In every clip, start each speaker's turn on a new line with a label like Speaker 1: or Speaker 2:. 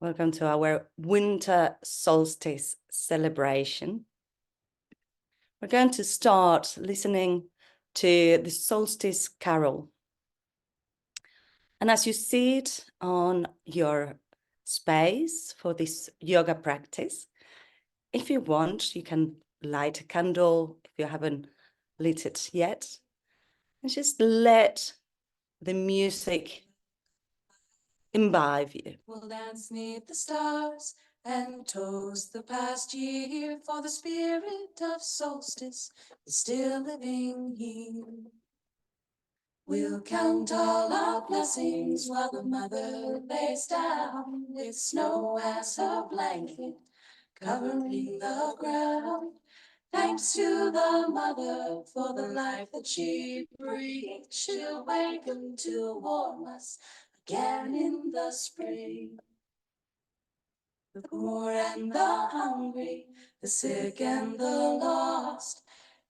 Speaker 1: Welcome to our winter solstice celebration. We're going to start listening to the solstice carol. And as you sit on your space for this yoga practice, if you want, you can light a candle if you haven't lit it yet, and just let the music imbibe you.
Speaker 2: We'll dance neath the stars and toast the past year, for the spirit of solstice is still living here. We'll count all our blessings while the mother lays down with snow as her blanket, covering the ground. Thanks to the mother for the life that she brings. She'll waken to warm us again in the spring. The poor and the hungry, the sick and the lost,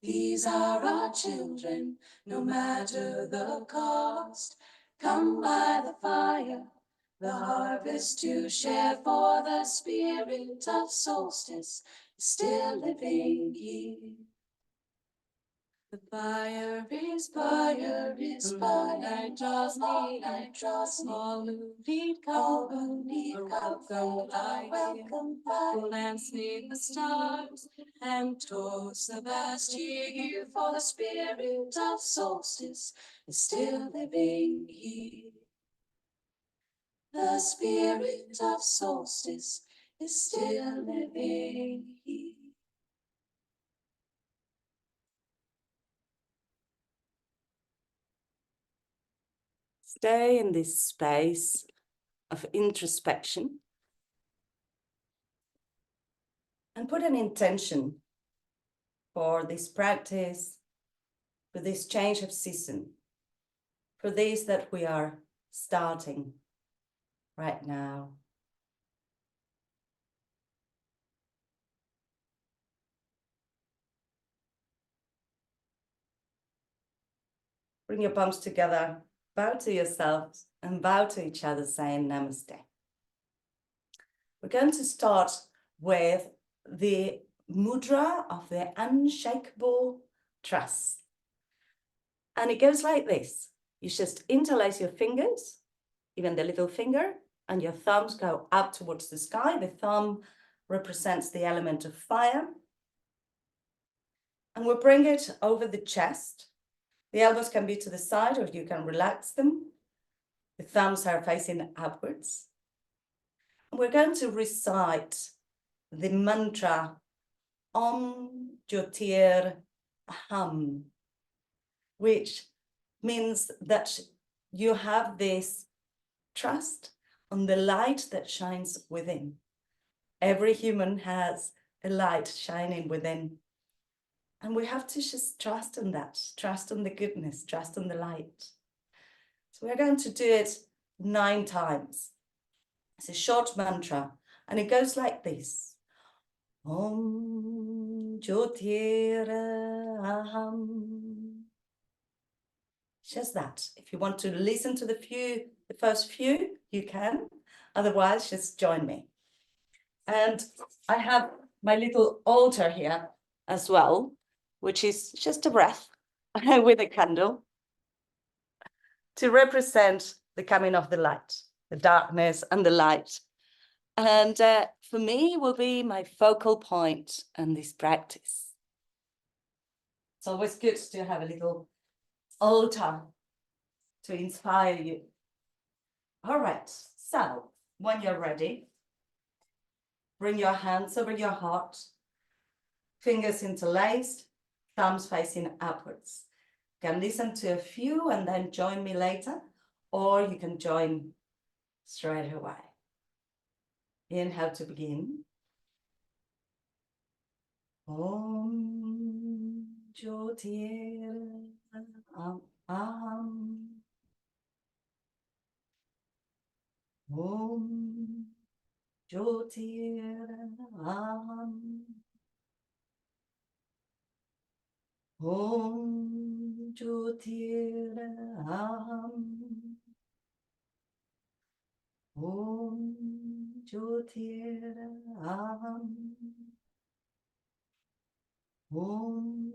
Speaker 2: these are our children, no matter the cost. Come by the fire, the harvest to share, for the spirit of solstice is still living here. The fire is burning, night draws near, all who need come, are welcome by. We'll dance neath the stars and toast the past year, for the spirit of solstice is still living here. The spirit of solstice is still living here.
Speaker 1: Stay in this space of introspection and put an intention for this practice, for this change of season, for this that we are starting right now. Bring your palms together, bow to yourselves and bow to each other, saying namaste. We're going to start with the mudra of the unshakable trust. And it goes like this. You just interlace your fingers, even the little finger, and your thumbs go up towards the sky. The thumb represents the element of fire. And we'll bring it over the chest. The elbows can be to the side, or you can relax them. The thumbs are facing upwards. And we're going to recite the mantra Om Jyotir Aham, which means that you have this trust on the light that shines within. Every human has a light shining within. And we have to just trust in that, trust in the goodness, trust in the light. So we're going to do it 9 times. It's a short mantra, and it goes like this. Om Jyotir Aham. Just that. If you want to listen to the first few, you can. Otherwise, just join me. And I have my little altar here as well, which is just a breath with a candle to represent the coming of the light, the darkness and the light. And for me, will be my focal point in this practice. It's always good to have a little altar to inspire you. All right, so when you're ready, bring your hands over your heart, fingers interlaced, thumbs facing upwards. You can listen to a few and then join me later, or you can join straight away. Inhale to begin. Om Jyotir Aham. Om Jyotir Aham. Om Jyotir Aham. Om Jyotir Aham. Om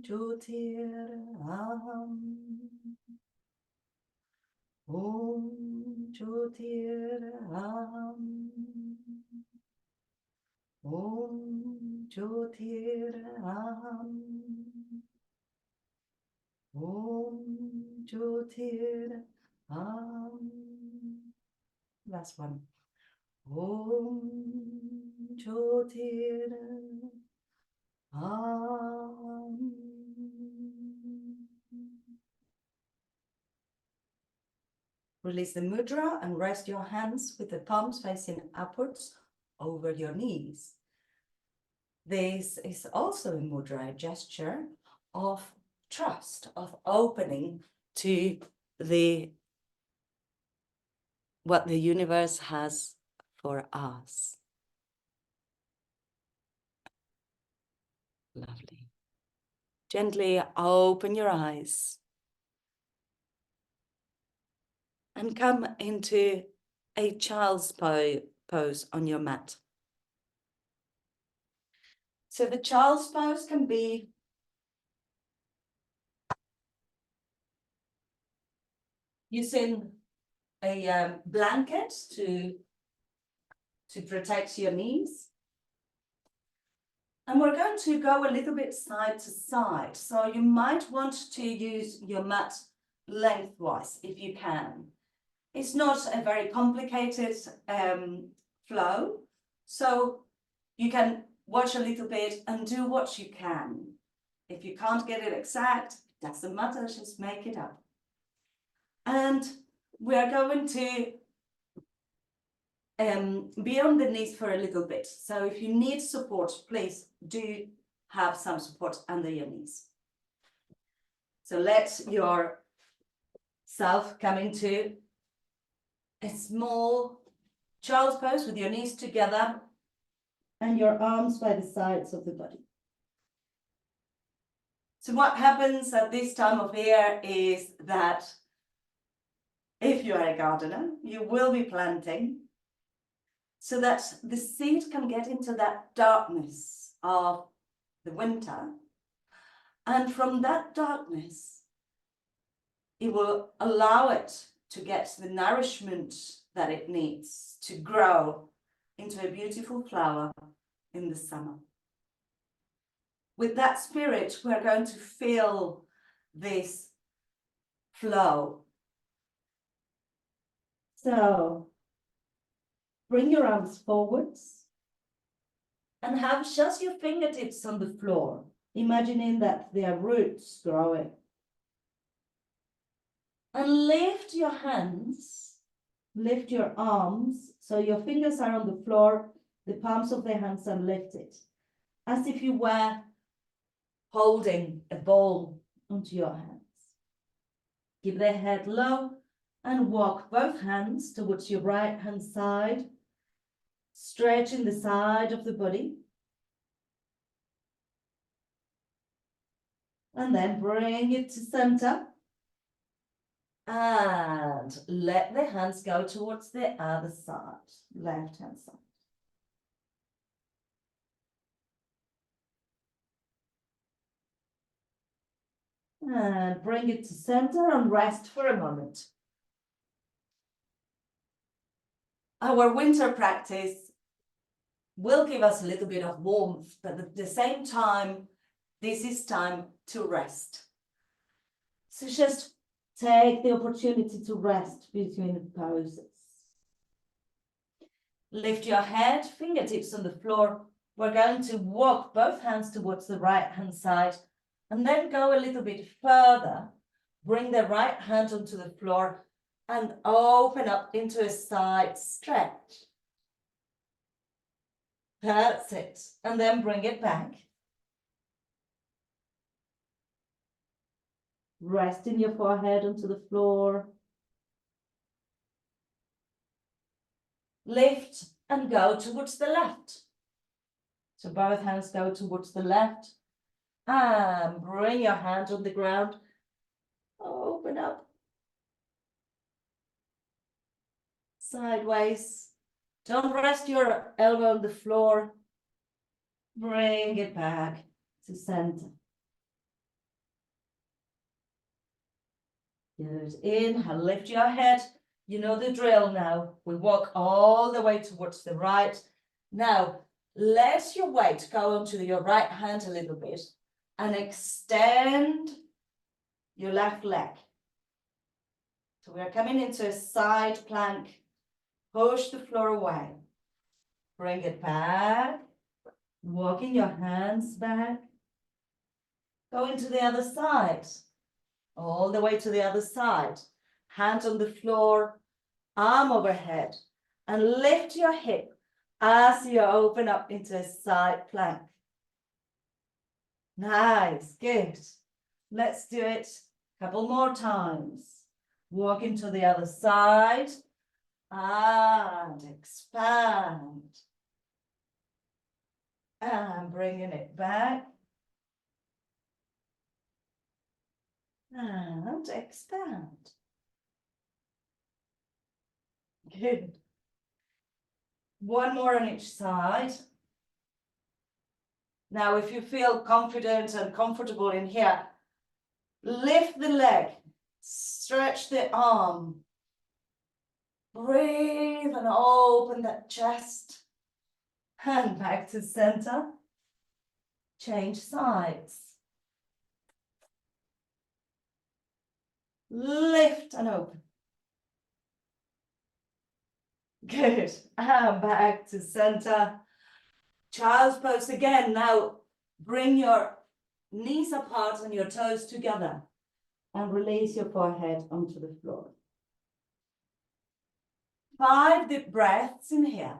Speaker 1: Jyotir Aham. Om Jyotir Aham. Om Jyotir Aham. Om Jyotir Aham. Last one. Om Jyotir Aham. Release the mudra and rest your hands with the palms facing upwards over your knees. This is also a mudra, a gesture of trust, of opening to what the universe has for us. Lovely. Gently open your eyes and come into a child's pose on your mat. So the child's pose can be using a blanket to protect your knees. And we're going to go a little bit side to side. So you might want to use your mat lengthwise if you can. It's not a very complicated flow. So you can watch a little bit and do what you can. If you can't get it exact, it doesn't matter, just make it up. And we are going to be on the knees for a little bit. So if you need support, please do have some support under your knees. So let yourself come into a small child's pose with your knees together and your arms by the sides of the body. So what happens at this time of year is that if you are a gardener, you will be planting so that the seed can get into that darkness of the winter. And from that darkness, it will allow it to get the nourishment that it needs to grow into a beautiful flower in the summer. With that spirit, we're going to feel this flow. So bring your arms forwards and have just your fingertips on the floor, imagining that there are roots growing. And lift your hands, lift your arms, so your fingers are on the floor, the palms of the hands are lifted, as if you were holding a ball onto your hands. Keep the head low and walk both hands towards your right hand side, stretching the side of the body. And then bring it to center. And let the hands go towards the other side, left hand side. And bring it to center and rest for a moment. Our winter practice will give us a little bit of warmth, but at the same time, this is time to rest. So just take the opportunity to rest between the poses. Lift your head, fingertips on the floor. We're going to walk both hands towards the right hand side and then go a little bit further. Bring the right hand onto the floor and open up into a side stretch. That's it. And then bring it back. Resting your forehead onto the floor. Lift and go towards the left. So both hands go towards the left. And bring your hand on the ground. Open up. Sideways. Don't rest your elbow on the floor. Bring it back to center. Good. Inhale, lift your head. You know the drill now. We walk all the way towards the right. Now, let your weight go onto your right hand a little bit and extend your left leg. So we're coming into a side plank. Push the floor away. Bring it back. Walking your hands back. Go into the other side. All the way to the other side. Hand on the floor, arm overhead. And lift your hip as you open up into a side plank. Nice, good. Let's do it a couple more times. Walk into the other side and expand. And bringing it back. And expand. Good. One more on each side. Now, if you feel confident and comfortable in here, lift the leg, stretch the arm, breathe and open that chest. Hand back to center. Change sides. Lift and open. Good. And back to center. Child's pose again. Now bring your knees apart and your toes together and release your forehead onto the floor. 5 deep breaths in here.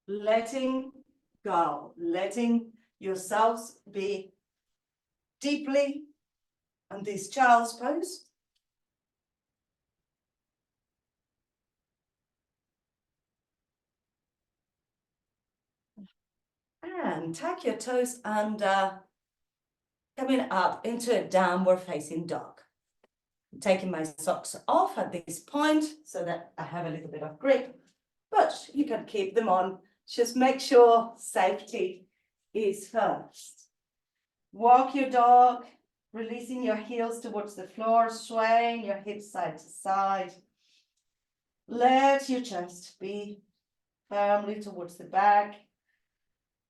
Speaker 1: Letting go, letting yourselves be deeply on this child's pose. And tuck your toes under, coming up into a downward facing dog. I'm taking my socks off at this point so that I have a little bit of grip, but you can keep them on. Just make sure safety is first. Walk your dog, releasing your heels towards the floor, swaying your hips side to side. Let your chest be firmly towards the back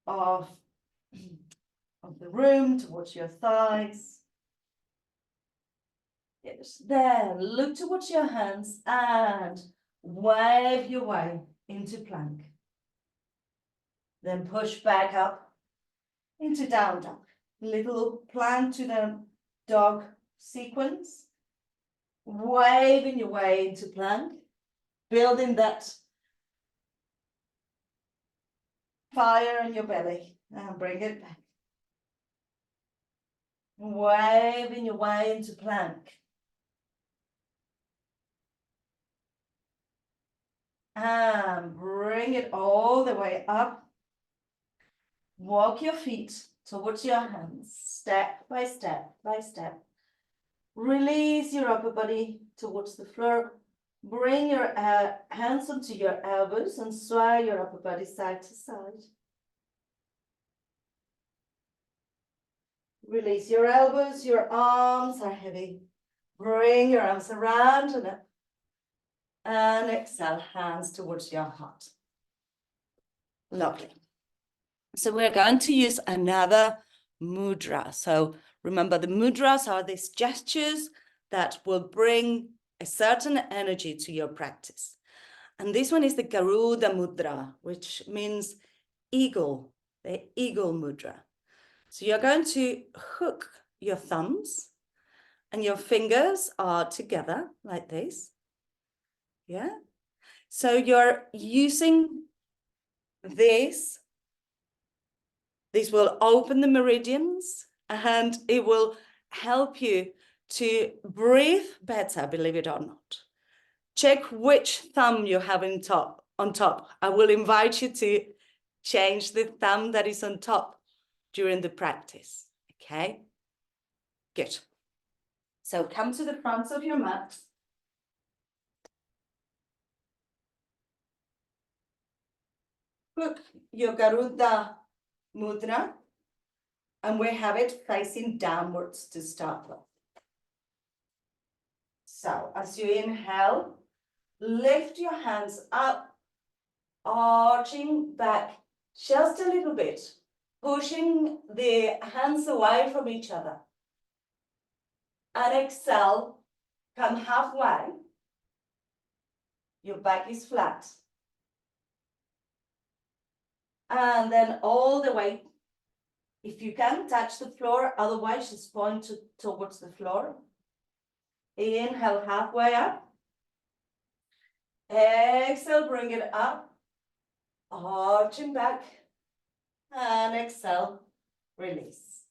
Speaker 1: of the room, towards your thighs. Yes. Then look towards your hands and wave your way into plank. Then push back up into down dog. Little plank to the dog sequence. Waving your way into plank. Building that fire in your belly. And bring it back. Waving your way into plank. And bring it all the way up. Walk your feet towards your hands, step by step by step. Release your upper body towards the floor. Bring your hands onto your elbows and sway your upper body side to side. Release your elbows, your arms are heavy. Bring your arms around and up. And exhale, hands towards your heart. Lovely. So we're going to use another mudra. So remember, the mudras are these gestures that will bring a certain energy to your practice. And this one is the Garuda mudra, which means eagle, the eagle mudra. So you're going to hook your thumbs and your fingers are together like this. Yeah. So you're using this. This will open the meridians and it will help you to breathe better, believe it or not. Check which thumb you have on top. I will invite you to change the thumb that is on top during the practice. Okay, good. So come to the front of your mat. Hook your Garuda Mudra, and we have it facing downwards to start with. So as you inhale, lift your hands up, arching back just a little bit, pushing the hands away from each other. And exhale, come halfway. Your back is flat. And then all the way, if you can, touch the floor, otherwise just point towards the floor. Inhale, halfway up. Exhale, bring it up. Arching back. And exhale, release.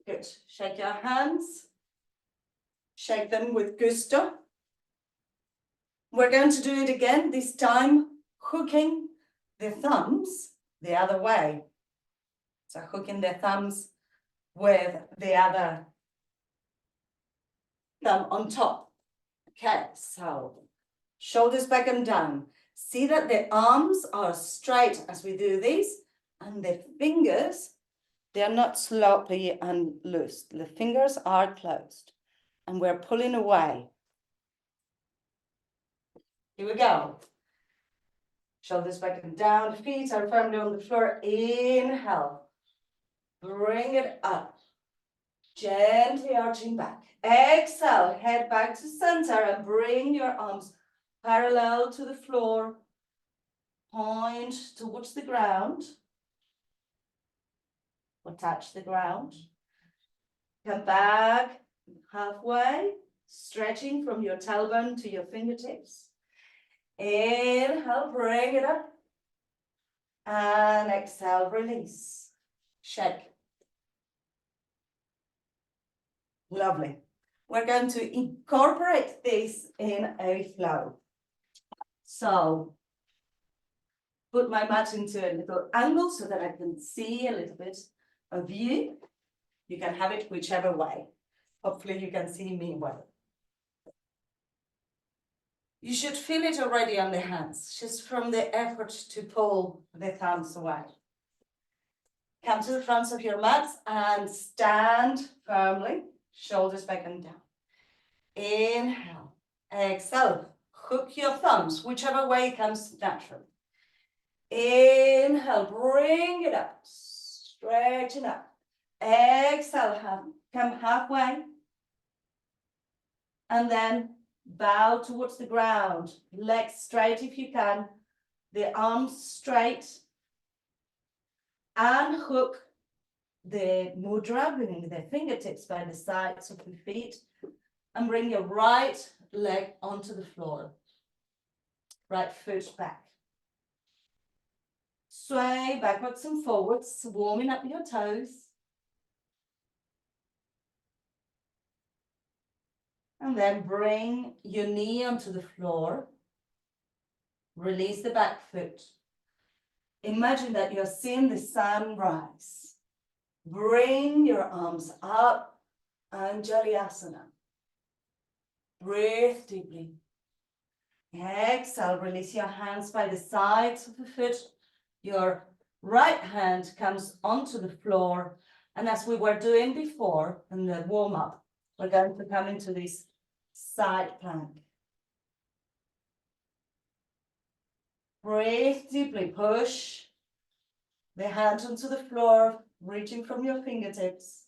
Speaker 1: Good. Shake your hands. Shake them with gusto. We're going to do it again, this time hooking the thumbs the other way. So hooking the thumbs with the other thumb on top. Okay, so shoulders back and down. See that the arms are straight as we do this, and the fingers, they're not sloppy and loose. The fingers are closed, and we're pulling away. Here we go. Shoulders back and down, feet are firmly on the floor. Inhale, bring it up, gently arching back. Exhale, head back to center and bring your arms parallel to the floor. Point towards the ground, or touch the ground. Come back halfway, stretching from your tailbone to your fingertips. Inhale, bring it up. And exhale, release. Shake. Lovely. We're going to incorporate this in a flow. So, put my mat into a little angle so that I can see a little bit of you. You can have it whichever way. Hopefully you can see me well. You should feel it already on the hands, just from the effort to pull the thumbs away. Come to the front of your mat and stand firmly, shoulders back and down. Inhale, exhale, hook your thumbs, whichever way comes naturally. Inhale, bring it up, stretching up. Exhale, come halfway. And then bow towards the ground, legs straight if you can, the arms straight, and hook the mudra, bringing the fingertips by the sides of the feet, and bring your right leg onto the floor, right foot back. Sway backwards and forwards, warming up your toes. And then bring your knee onto the floor. Release the back foot. Imagine that you're seeing the sun rise. Bring your arms up, Anjali-asana. Breathe deeply. Exhale, release your hands by the sides of the foot. Your right hand comes onto the floor. And as we were doing before in the warm-up, we're going to come into this side plank. Breathe deeply, push the hand onto the floor, reaching from your fingertips.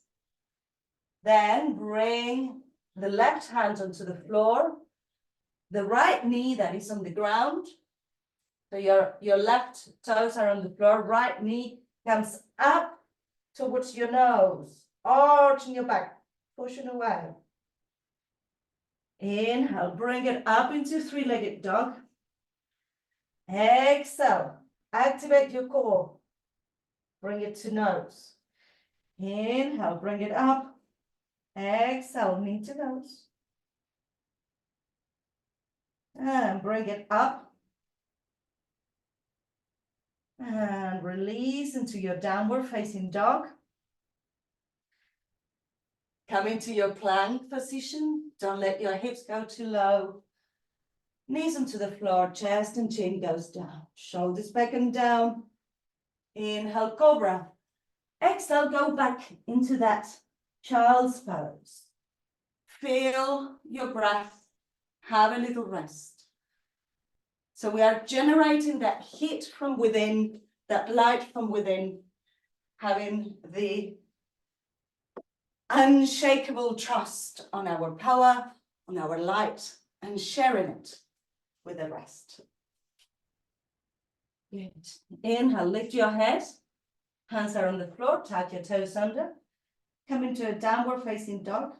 Speaker 1: Then bring the left hand onto the floor, the right knee that is on the ground. So your left toes are on the floor, right knee comes up towards your nose, arching your back, pushing away. Inhale, bring it up into three-legged dog. Exhale, activate your core. Bring it to nose. Inhale, bring it up. Exhale, knee to nose. And bring it up. And release into your downward facing dog. Come into your plank position. Don't let your hips go too low. Knees onto the floor, chest and chin goes down. Shoulders back and down. Inhale, cobra. Exhale, go back into that child's pose. Feel your breath. Have a little rest. So we are generating that heat from within, that light from within, having the unshakable trust on our power, on our light, and sharing it with the rest. Good. Inhale, lift your head. Hands are on the floor, tuck your toes under. Come into a downward facing dog.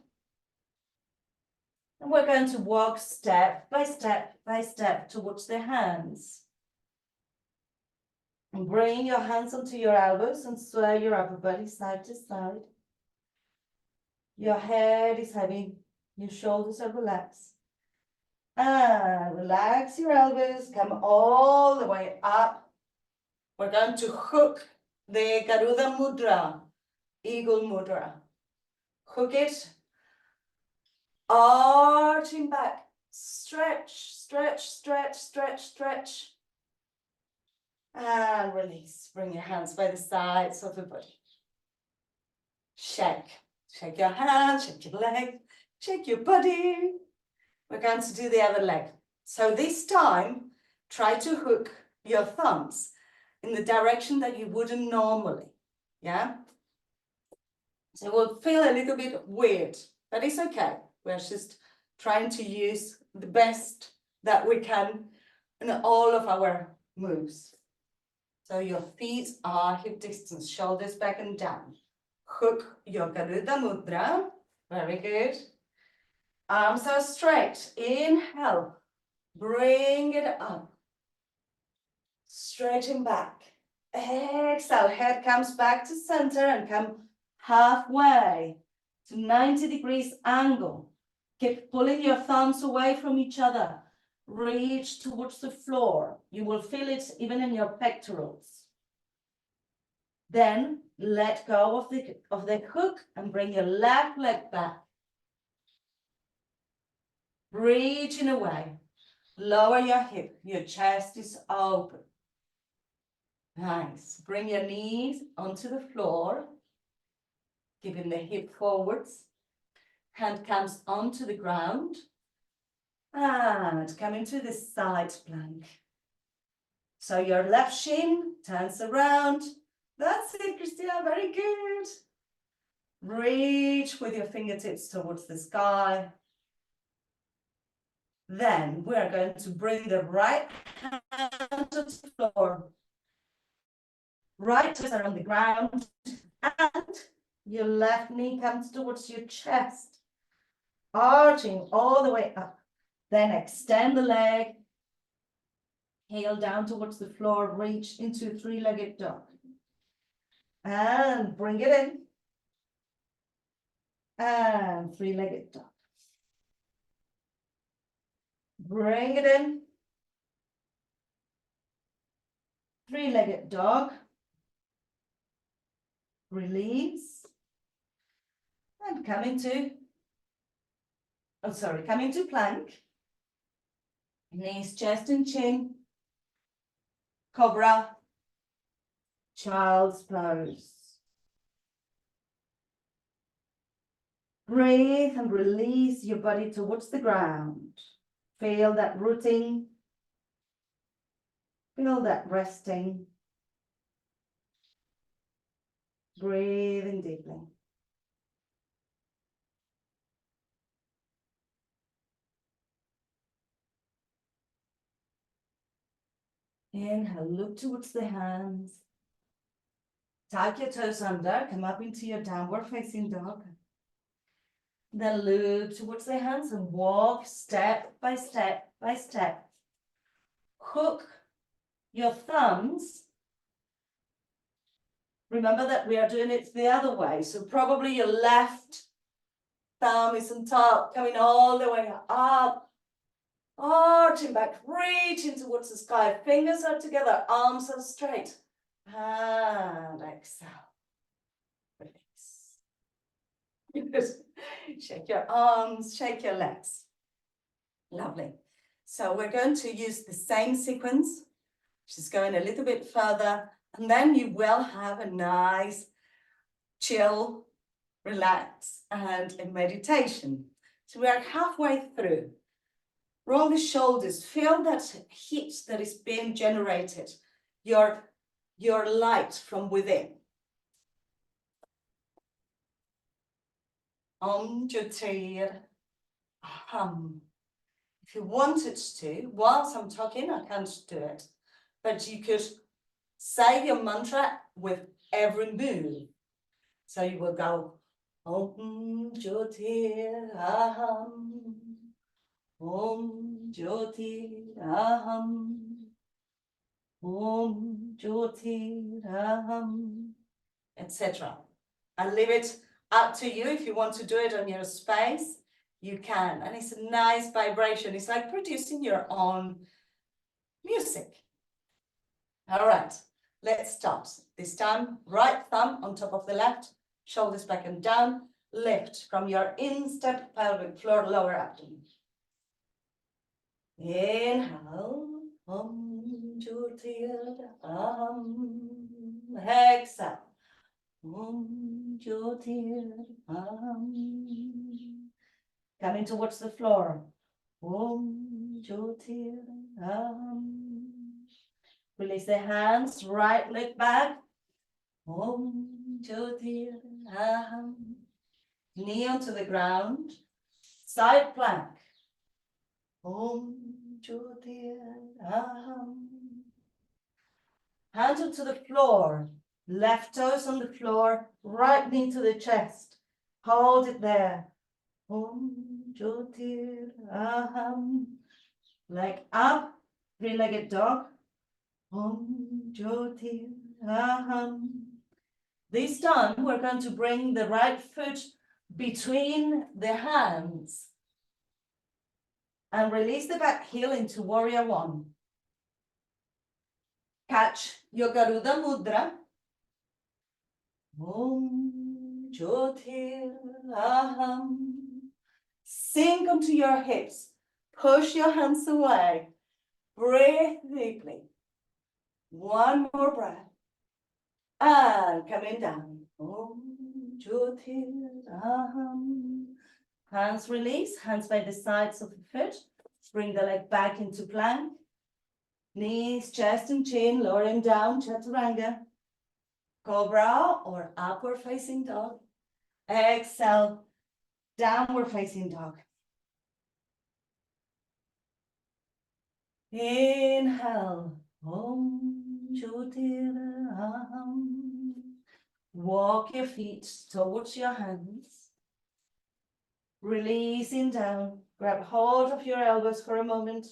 Speaker 1: And we're going to walk step by step by step towards the hands. And bring your hands onto your elbows and sway your upper body side to side. Your head is heavy, your shoulders are relaxed. And relax your elbows, come all the way up. We're going to hook the Garuda Mudra, Eagle Mudra. Hook it, arching back, stretch, stretch, stretch, stretch, stretch. And release, bring your hands by the sides of the body. Shake, shake your hands, shake your leg, shake your body. We're going to do the other leg. So this time, try to hook your thumbs in the direction that you wouldn't normally, yeah? So it will feel a little bit weird, but it's okay. We're just trying to use the best that we can in all of our moves. So your feet are hip distance, shoulders back and down. Hook your Garuda Mudra. Very good. Arms are straight. Inhale. Bring it up. Stretching back. Exhale. Head comes back to center and come halfway to 90 degrees angle. Keep pulling your thumbs away from each other. Reach towards the floor. You will feel it even in your pectorals. Then let go of the hook and bring your left leg back. Reaching away. Lower your hip. Your chest is open. Nice. Bring your knees onto the floor. Giving the hip forwards. Hand comes onto the ground. And come into the side plank. So your left shin turns around. That's it, Christina, very good. Reach with your fingertips towards the sky. Then we're going to bring the right hand to the floor. Right toes are on the ground. And your left knee comes towards your chest. Arching all the way up. Then extend the leg. Heel down towards the floor. Reach into three-legged dog. And bring it in. And three-legged dog. Bring it in. Three-legged dog. Release. And come into plank. Knees, chest and chin. Cobra. Child's pose. Breathe and release your body towards the ground. Feel that rooting. Feel that resting. Breathing deeply. Inhale, look towards the hands. Tuck your toes under, come up into your downward facing dog. Then look towards the hands and walk step by step by step. Hook your thumbs. Remember that we are doing it the other way. So probably your left thumb is on top, coming all the way up. Arching back, reaching towards the sky. Fingers are together, arms are straight. And exhale. Release. Shake your arms, shake your legs. Lovely. So we're going to use the same sequence, which is going a little bit further And then you will have a nice, chill, relax, and a meditation. So we are halfway through. Roll the shoulders, feel that heat that is being generated, your light from within. Om Jyotir Aham. If you wanted to, whilst I'm talking, I can't do it, but you could say your mantra with every move. So you will go Om Jyotir Aham, Om Jyotir Aham, Om Jyotir Aham, etc. I leave it up to you. If you want to do it on your space, you can. And it's a nice vibration. It's like producing your own music. All right, let's start. This time, right thumb on top of the left, shoulders back and down, lift from your instep, pelvic floor, lower abdomen. Inhale, Om Jyotir Aham. Exhale, Om Jyotir Aham. Coming towards the floor. Om Jyotir Aham. Release the hands, right leg back. Om Jyotir Aham. Knee onto the ground. Side plank. Om Jyotir Aham. Hands onto the floor. Left toes on the floor. Right knee to the chest. Hold it there. Om Jyotir Aham. Leg up. Three-legged dog. Om Jyotir Aham. This time we're going to bring the right foot between the hands and release the back heel into warrior one. Catch your Garuda Mudra. Om Jyotir Aham. Sink onto your hips. Push your hands away. Breathe deeply. One more breath. And coming down. Om Jyotir Aham. Hands release, hands by the sides of the foot. Bring the leg back into plank. Knees, chest and chin, lowering down, chaturanga. Cobra or upward facing dog. Exhale, downward facing dog. Inhale, Om Jyotir Aham. Walk your feet towards your hands. Releasing down. Grab hold of your elbows for a moment.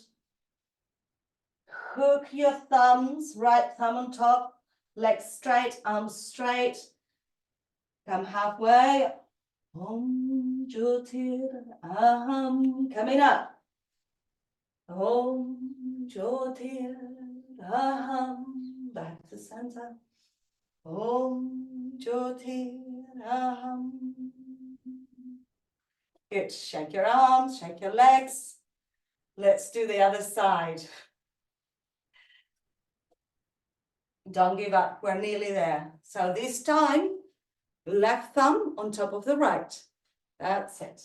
Speaker 1: Hook your thumbs, right thumb on top, legs straight, arms straight. Come halfway. Om Jyotir Aham. Coming up. Om Jyotir Aham. Back to center. Om Jyotir Aham. Good. Shake your arms, shake your legs. Let's do the other side. Don't give up. We're nearly there. So this time, left thumb on top of the right. That's it.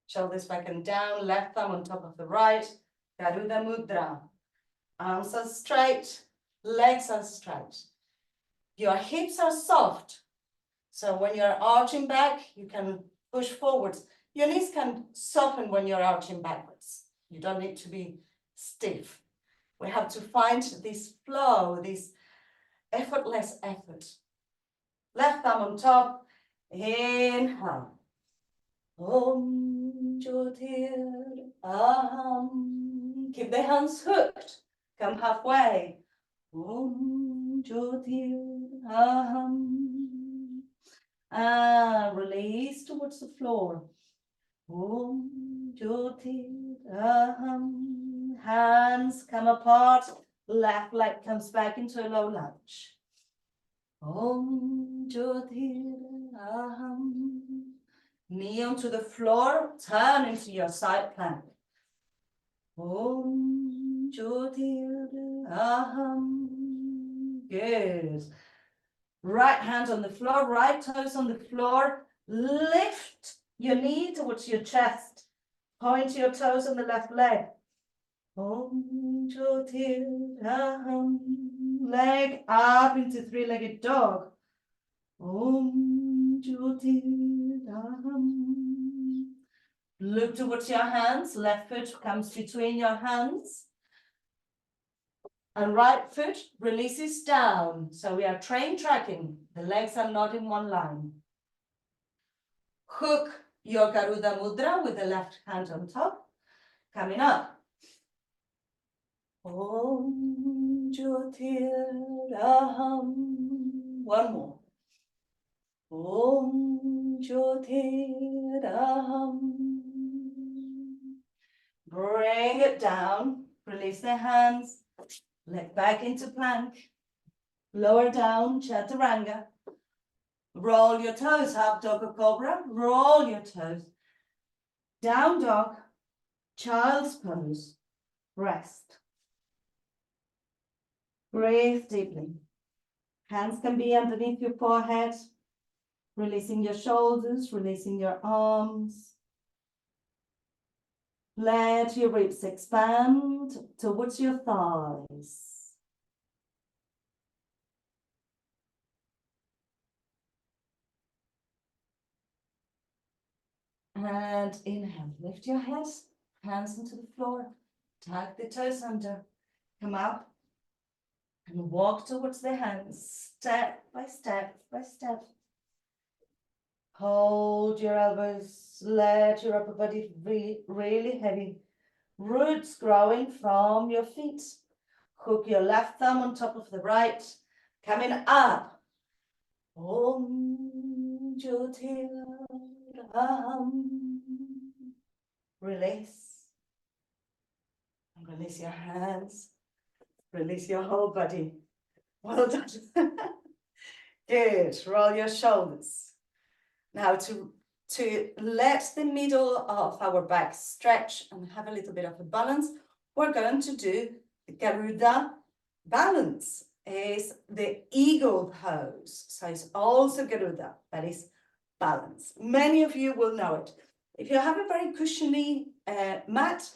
Speaker 1: Shoulders back and down, left thumb on top of the right. Garuda Mudra. Arms are straight, legs are straight. Your hips are soft. So when you're arching back, you can push forwards. Your knees can soften when you're arching backwards. You don't need to be stiff. We have to find this flow, this effortless effort. Left thumb on top. Inhale. Om Jyotir Aham. Keep the hands hooked. Come halfway. Om Jyotir Aham. And release towards the floor. Om Jyotir Aham. Hands come apart. Left leg comes back into a low lunge. Om Jyotir Aham. Knee onto the floor, turn into your side plank. Om Jyotir Aham. Good. Right hand on the floor, right toes on the floor. Lift your knee towards your chest. Point your toes on the left leg. Om Jyotir Aham. Leg up into three-legged dog. Om Jyotir Aham. Look towards your hands. Left foot comes between your hands. And right foot releases down. So we are train tracking. The legs are not in one line. Hook your Garuda Mudra with the left hand on top. Coming up. Om Jyotir Aham. One more. Om Jyotir Aham. Bring it down. Release the hands. Leg back into plank. Lower down, chaturanga. Roll your toes up, dog or cobra. Roll your toes. Down dog. Child's pose. Rest. Breathe deeply. Hands can be underneath your forehead. Releasing your shoulders, releasing your arms. Let your ribs expand towards your thighs. And inhale, lift your head, hands into the floor, tuck the toes under, come up and walk towards the hands, step by step by step. Hold your elbows, let your upper body be really heavy. Roots growing from your feet. Hook your left thumb on top of the right, coming up. Om Jyotir Aham. Release. And release your hands. Release your whole body. Well done. Good. Roll your shoulders. Now to let the middle of our back stretch and have a little bit of a balance, we're going to do the Garuda balance. Is the eagle pose. So it's also Garuda, that is balance. Many of you will know it. If you have a very cushiony mat,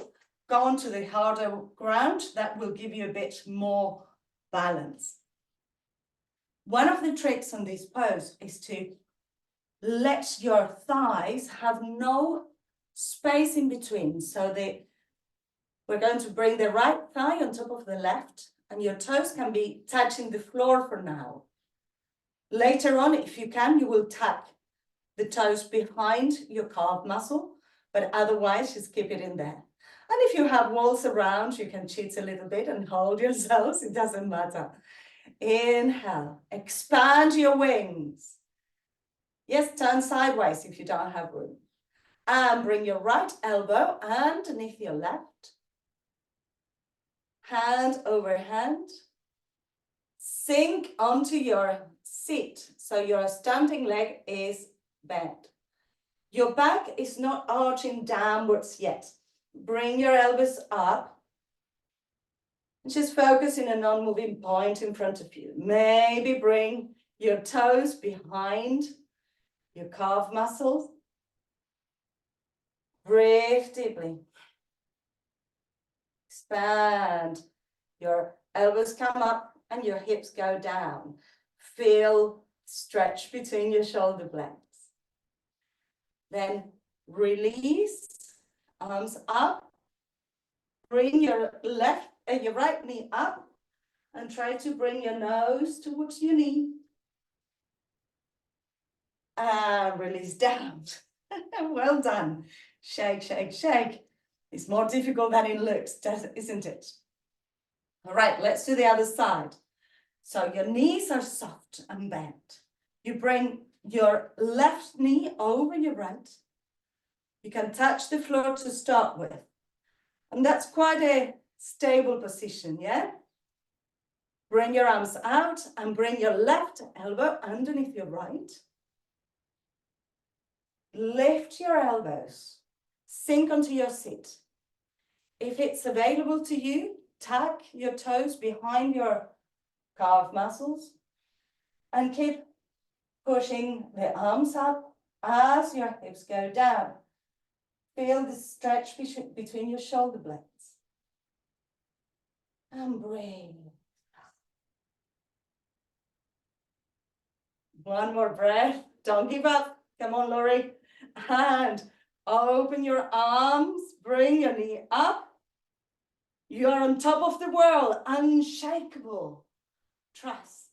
Speaker 1: go onto the harder ground. That will give you a bit more balance. One of the tricks on this pose is to let your thighs have no space in between. So we're going to bring the right thigh on top of the left, and your toes can be touching the floor for now. Later on, if you can, you will tuck the toes behind your calf muscle, but otherwise just keep it in there. And if you have walls around, you can cheat a little bit and hold yourselves, it doesn't matter. Inhale, expand your wings. Yes, turn sideways if you don't have room. And bring your right elbow underneath your left. Hand over hand. Sink onto your seat. So your standing leg is bent. Your back is not arching downwards yet. Bring your elbows up. Just focus in a non-moving point in front of you. Maybe bring your toes behind your calf muscles. Breathe deeply. Expand. Your elbows come up and your hips go down. Feel stretch between your shoulder blades. Then release, arms up. Bring your right knee up and try to bring your nose towards your knee. And release down. Well done. Shake, shake, shake. It's more difficult than it looks, isn't it? All right, let's do the other side. So your knees are soft and bent. You bring your left knee over your right. You can touch the floor to start with. And that's quite a stable position, yeah? Bring your arms out and bring your left elbow underneath your right. Lift your elbows. Sink onto your seat. If it's available to you, tuck your toes behind your calf muscles and keep pushing the arms up as your hips go down. Feel the stretch between your shoulder blades. And breathe. One more breath. Don't give up. Come on, Laurie. And open your arms. Bring your knee up. You are on top of the world. Unshakable. Trust.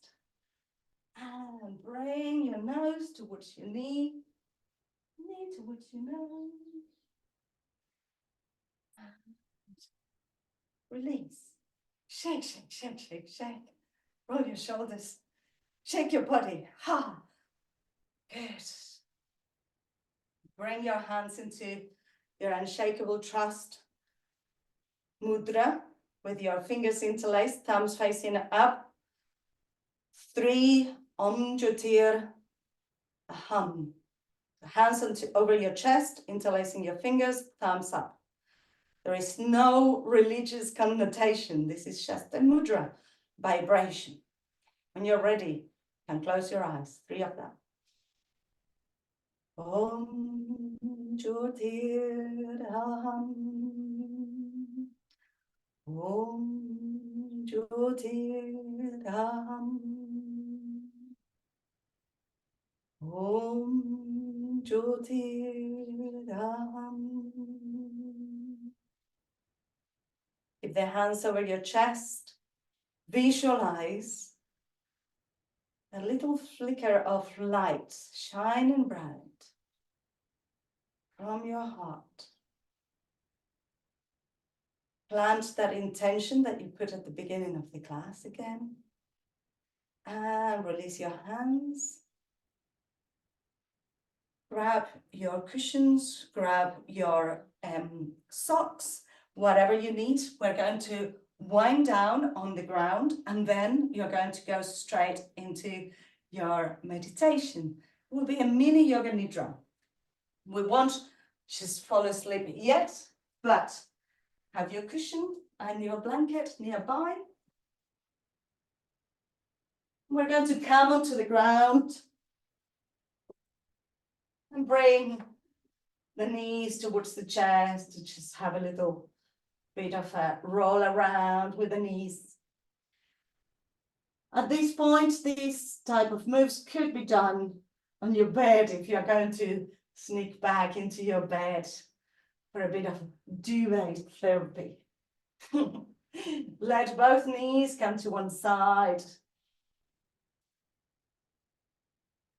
Speaker 1: And bring your nose towards your knee. Knee towards your nose. And release. Shake, shake, shake, shake, shake. Roll your shoulders. Shake your body. Ha. Good. Bring your hands into your unshakable trust mudra with your fingers interlaced, thumbs facing up. 3 Om Jyotir Aham. Hands over your chest, interlacing your fingers, thumbs up. There is no religious connotation. This is just a mudra, vibration. When you're ready, you can close your eyes, 3 of them. Om Jyotir Aham. Om Jyotir Aham. Om Jyotir Aham. Keep the hands over your chest. Visualize a little flicker of light, shining bright from your heart. Plant that intention that you put at the beginning of the class again. And release your hands. Grab your cushions, grab your socks, whatever you need. We're going to wind down on the ground and then you're going to go straight into your meditation. It will be a mini yoga nidra. We won't just fall asleep yet, but have your cushion and your blanket nearby. We're going to come onto the ground and bring the knees towards the chest to just have a little bit of a roll around with the knees. At this point, these type of moves could be done on your bed if you're going to sneak back into your bed for a bit of duvet therapy. Let both knees come to one side.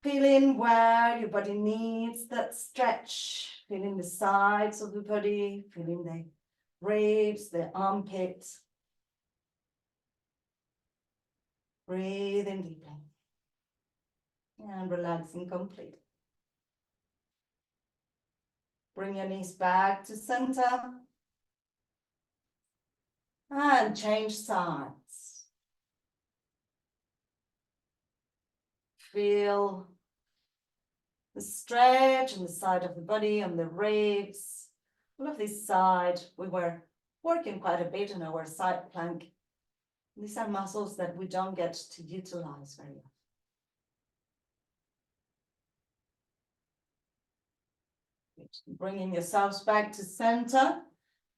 Speaker 1: Feeling where your body needs that stretch, feeling the sides of the body, feeling the ribs, the armpits. Breathing deeply and relaxing completely. Bring your knees back to center and change sides. Feel the stretch on the side of the body, on the ribs, all of this side. We were working quite a bit on our side plank. These are muscles that we don't get to utilize very often. Bringing yourselves back to center.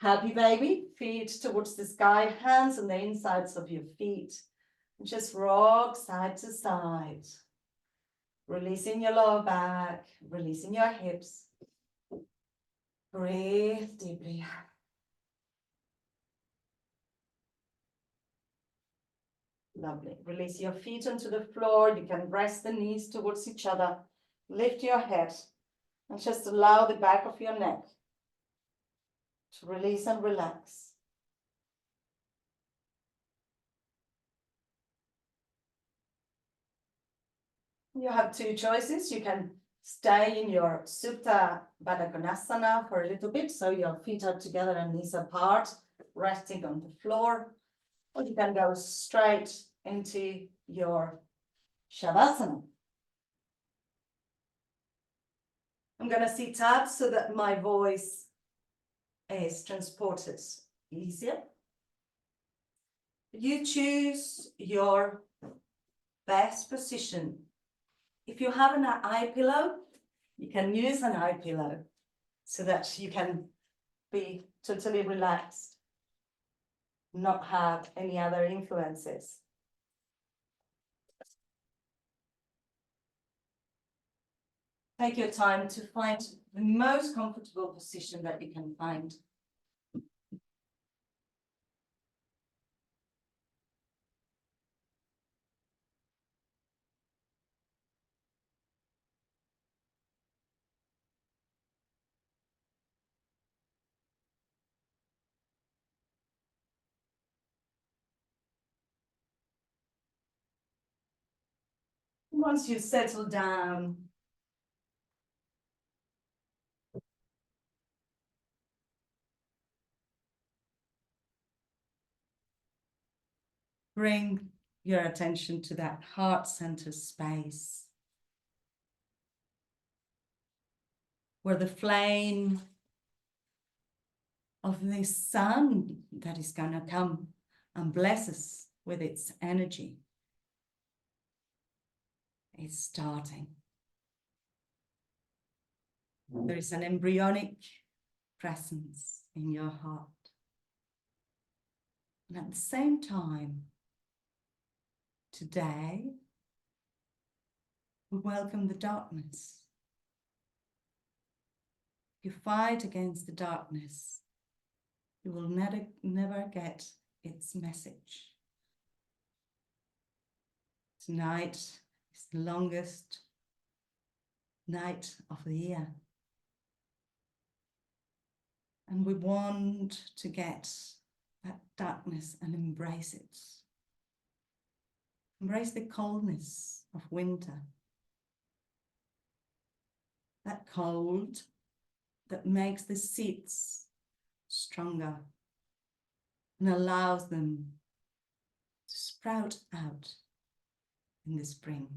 Speaker 1: Happy baby. Feet towards the sky, hands on the insides of your feet. And just rock side to side. Releasing your lower back, releasing your hips. Breathe deeply. Lovely. Release your feet onto the floor. You can rest the knees towards each other. Lift your head and just allow the back of your neck to release and relax. You have 2 choices. You can stay in your Supta Baddha Konasana for a little bit, so your feet are together and knees apart, resting on the floor. Or you can go straight into your Shavasana. I'm going to sit up so that my voice is transported easier. You choose your best position. If you have an eye pillow, you can use an eye pillow so that you can be totally relaxed, not have any other influences. Take your time to find the most comfortable position that you can find. Once you settle down, bring your attention to that heart center space where the flame of the sun that is going to come and bless us with its energy is starting. There is an embryonic presence in your heart. And at the same time, today, we welcome the darkness. If you fight against the darkness, you will never get its message. Tonight is the longest night of the year. And we want to get that darkness and embrace it. Embrace the coldness of winter. That cold that makes the seeds stronger and allows them to sprout out in the spring.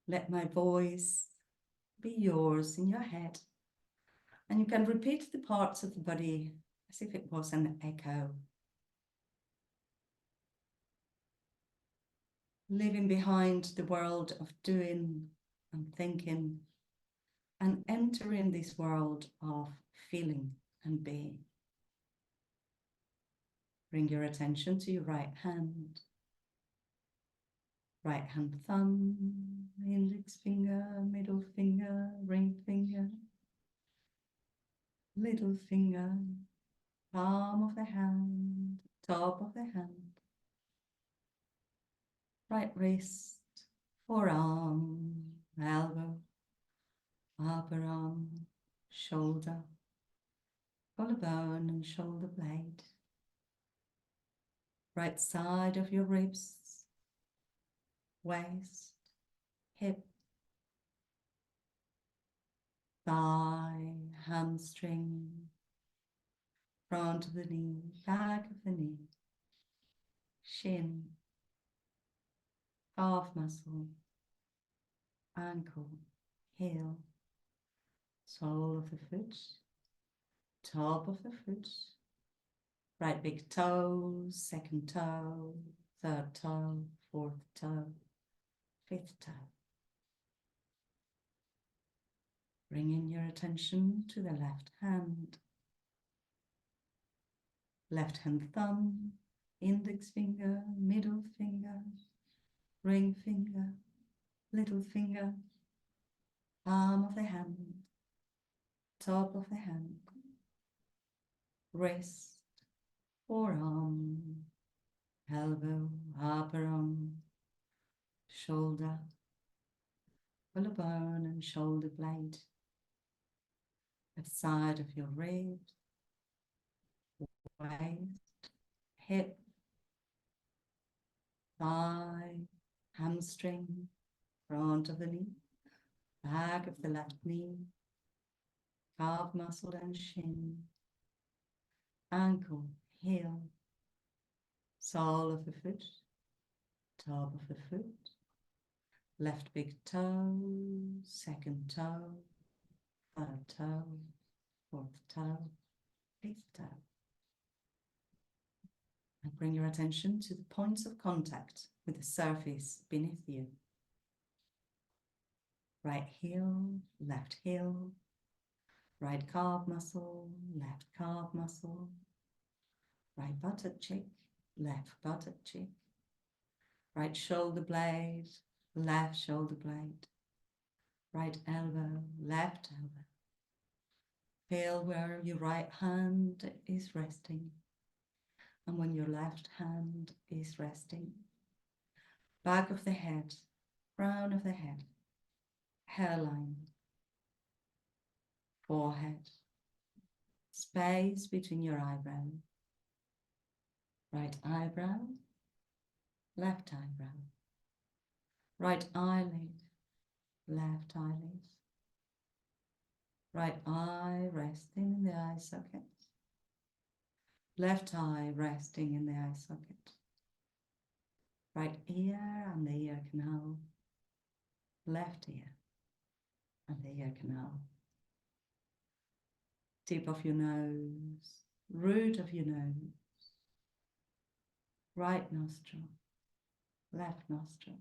Speaker 1: Let my voice be yours in your head, and you can repeat the parts of the body as if it was an echo. Leaving behind the world of doing and thinking, and entering this world of feeling and being. Bring your attention to your right hand thumb, index finger, middle finger, ring finger, little finger, palm of the hand, top of the hand, right wrist, forearm, elbow, upper arm, shoulder, collarbone and shoulder blade, right side of your ribs, waist, hip, thigh, hamstring, front of the knee, back of the knee, shin, calf muscle, ankle, heel, sole of the foot, top of the foot, right big toe, second toe, third toe, fourth toe, fifth toe. Bring in your attention to the left hand. Left hand thumb, index finger, middle finger, ring finger, little finger, palm of the hand, top of the hand, wrist, forearm, elbow, upper arm, shoulder, collarbone and shoulder blade, left side of your ribs, waist, hip, thigh, hamstring, front of the knee, back of the left knee, calf muscle and shin, ankle, heel, sole of the foot, top of the foot, left big toe, second toe, third toe, fourth toe, fifth toe. And bring your attention to the points of contact with the surface beneath you. Right heel, left heel, right calf muscle, left calf muscle, right buttock cheek, left buttock cheek, right shoulder blade, left shoulder blade, right elbow, left elbow. Feel where your right hand is resting and when your left hand is resting. Back of the head, crown of the head, hairline, forehead, space between your eyebrows, right eyebrow, left eyebrow, right eyelid, left eyelid, right eye resting in the eye socket, left eye resting in the eye socket, right ear and the ear canal, left ear and the ear canal, tip of your nose, root of your nose, right nostril, left nostril.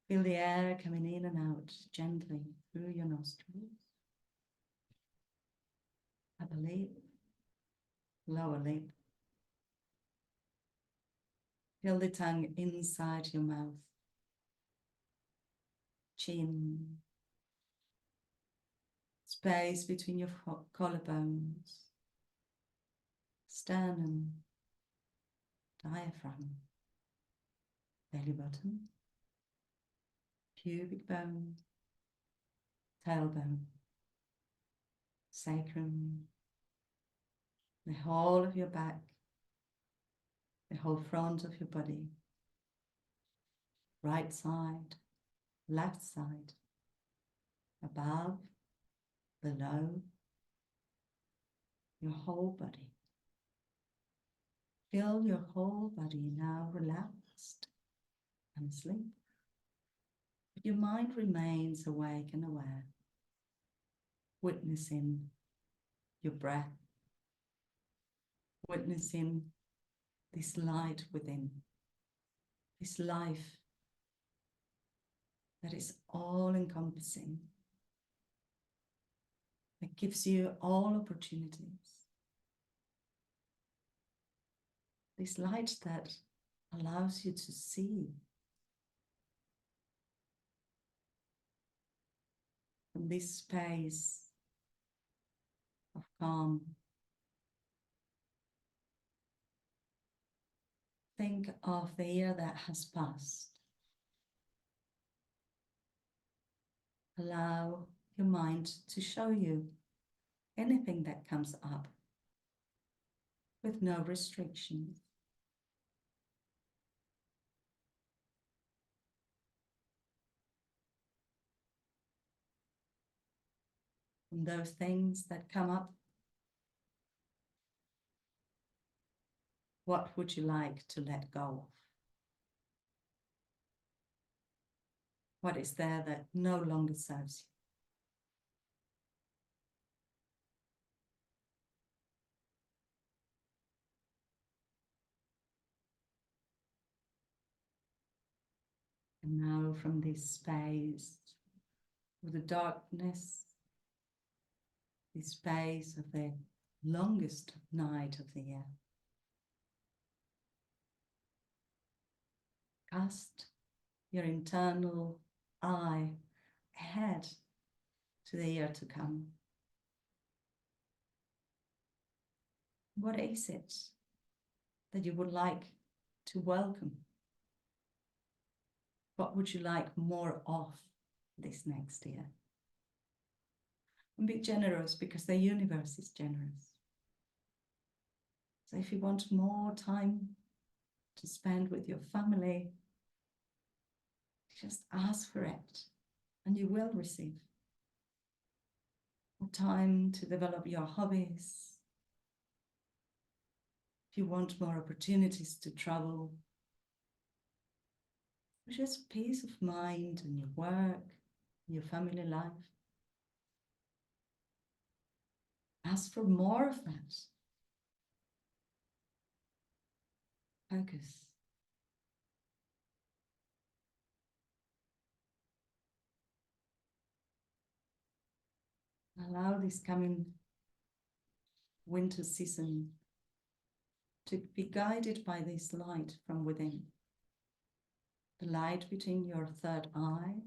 Speaker 1: Feel the air coming in and out gently through your nostrils. Upper lip, lower lip. Feel the tongue inside your mouth. Chin. Space between your collarbones. Sternum. Diaphragm. Belly button. Pubic bone. Tailbone. Sacrum. The whole of your back. The whole front of your body. Right side. Left side. Above. Below. Your whole body. Feel your whole body now relaxed and asleep. But your mind remains awake and aware, witnessing your breath, witnessing this light within, this life that is all-encompassing, that gives you all opportunities. This light that allows you to see from this space of calm. Think of the year that has passed. Allow your mind to show you anything that comes up with no restrictions. And those things that come up, what would you like to let go of? What is there that no longer serves you? And now from this space, with the darkness, this space of the longest night of the year, cast your internal eye ahead to the year to come. What is it that you would like to welcome? What would you like more of this next year? And be generous, because the universe is generous. So if you want more time to spend with your family, just ask for it and you will receive. More time to develop your hobbies. If you want more opportunities to travel, just peace of mind in your work, in your family life. Ask for more of that. focus. Allow this coming winter season to be guided by this light from within. The light between your third eye,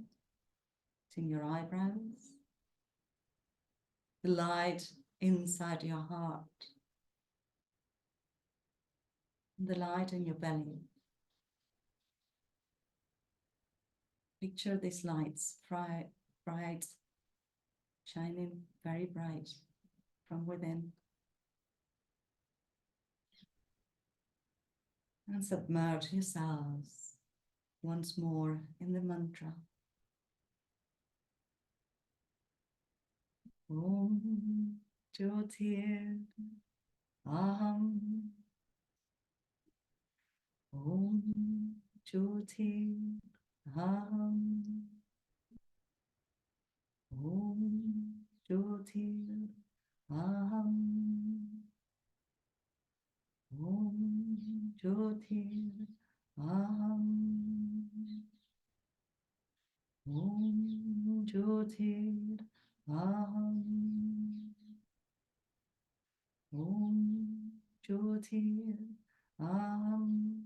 Speaker 1: between your eyebrows, the light inside your heart, the light in your belly. Picture these lights, bright, shining very bright from within. And submerge yourselves once more in the mantra. Om Jyotir Aham. Om Jyotir Aham. Om Jyotir Aham. Om Jyotir Aham. Om Jyotir Aham. Om Jyotir Aham.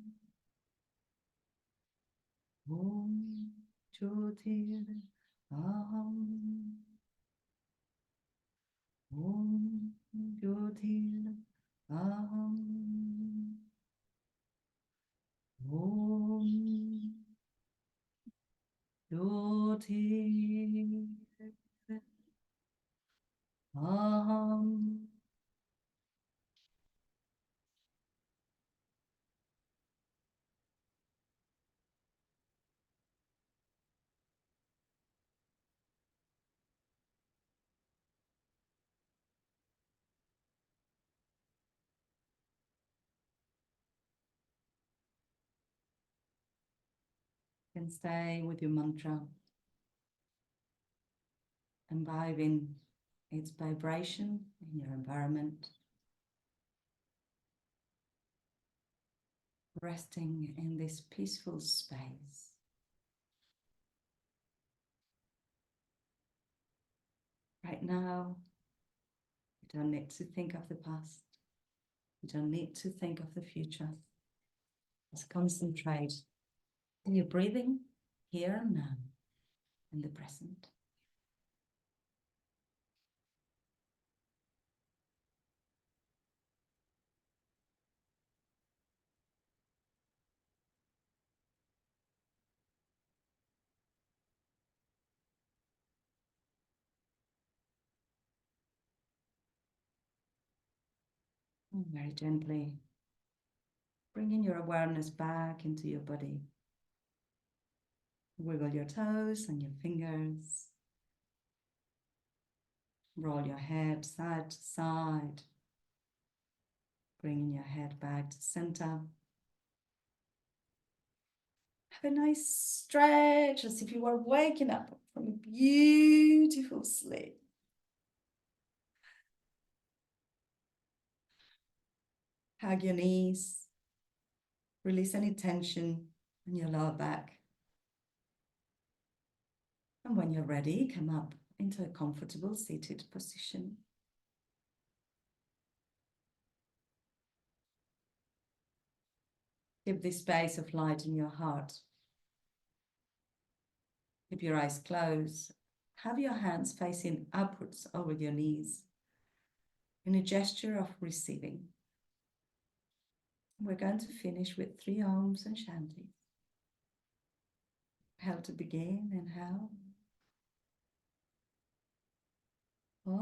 Speaker 1: Om Jyotir Aham. Om Jyotir Aham. Om Jyotir Aham. Can stay with your mantra, imbibing its vibration in your environment, resting in this peaceful space. Right now, you don't need to think of the past. You don't need to think of the future. Just concentrate on your breathing here and now, in the present. And very gently, bringing your awareness back into your body. Wiggle your toes and your fingers. Roll your head side to side. Bringing your head back to center. Have a nice stretch as if you were waking up from a beautiful sleep. Hug your knees. Release any tension in your lower back. And when you're ready, come up into a comfortable seated position. Keep this space of light in your heart. Keep your eyes closed. Have your hands facing upwards over your knees in a gesture of receiving. We're going to finish with 3 Oms and Shantis. How to begin and how. Om.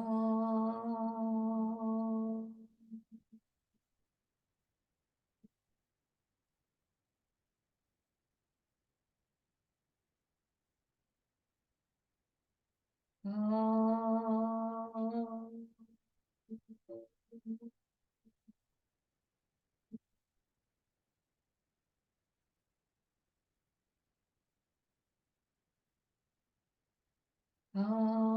Speaker 1: Om. Om.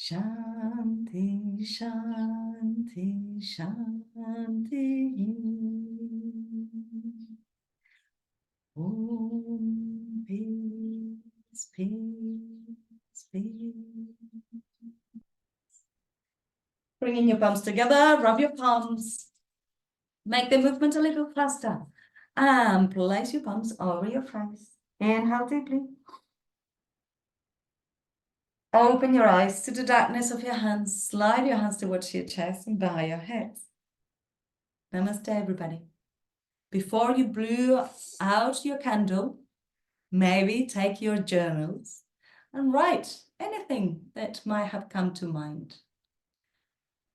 Speaker 1: Shanti, Shanti, Shanti. Om, peace, peace, peace. Bringing your palms together, rub your palms. Make the movement a little faster. And place your palms over your face. Inhale deeply. Open your eyes to the darkness of your hands. Slide your hands towards your chest and bow your head. Namaste, everybody. Before you blew out your candle, maybe take your journals and write anything that might have come to mind.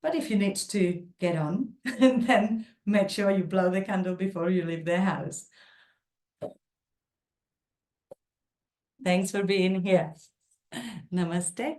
Speaker 1: But if you need to get on, then make sure you blow the candle before you leave the house. Thanks for being here. Namaste.